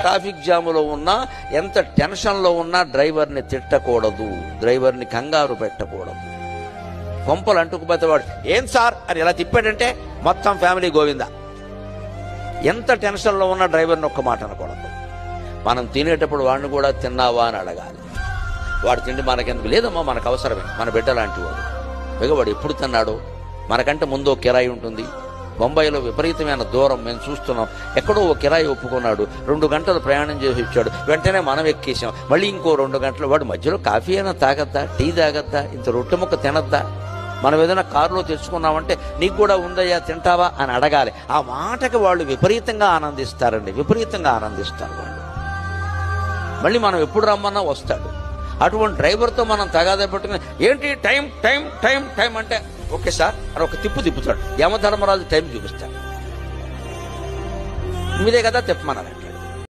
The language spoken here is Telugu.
ట్రాఫిక్ జాములో ఉన్నా, ఎంత టెన్షన్లో ఉన్నా డ్రైవర్ని తిట్టకూడదు, డ్రైవర్ని కంగారు పెట్టకూడదు. కొంపలు అంటుకుపోతే వాడు ఏం సార్ అని ఇలా తిప్పాడంటే మొత్తం ఫ్యామిలీ గోవిందా. ఎంత టెన్షన్లో ఉన్నా డ్రైవర్ని ఒక్క మాట అనకూడదు. మనం తినేటప్పుడు వాడిని కూడా తిన్నావా అని అడగాలి. వాడు తిండి మనకెందుకు, లేదమ్మా మనకు అవసరమే, మన బిడ్డ లాంటి వాడు. పైగా వాడు ఎప్పుడు తిన్నాడు, మనకంటే ముందు ఓ కిరాయి ఉంటుంది. బొంబాయిలో విపరీతమైన దూరం మేము చూస్తున్నాం. ఎక్కడో ఓ కిరాయి ఒప్పుకున్నాడు, 2 గంటలు ప్రయాణం చేసి వచ్చాడు. వెంటనే మనం ఎక్కేసాం. మళ్ళీ ఇంకో 2 గంటలు. వాడు మధ్యలో కాఫీ అయినా తాగద్దా, టీ తాగద్దా, ఇంత రొట్టె ముక్క తినద్దా? మనం ఏదైనా కారులో తెచ్చుకున్నామంటే నీకు కూడా ఉందయ్యా తింటావా అని అడగాలి. ఆ మాటకి వాళ్ళు విపరీతంగా ఆనందిస్తారండి, విపరీతంగా ఆనందిస్తారు వాళ్ళు. మళ్ళీ మనం ఎప్పుడు రమ్మన్నా వస్తాడు. అటువంటి డ్రైవర్తో మనం తగాదా పెట్టుకుని ఏంటి టైం టైం టైం టైం అంటే ఓకే సార్ అని ఒక తిప్పుతాడు. యమధర్మరాజు టైం చూపిస్తాడు. మీదే కదా తిప్పమన్నారు.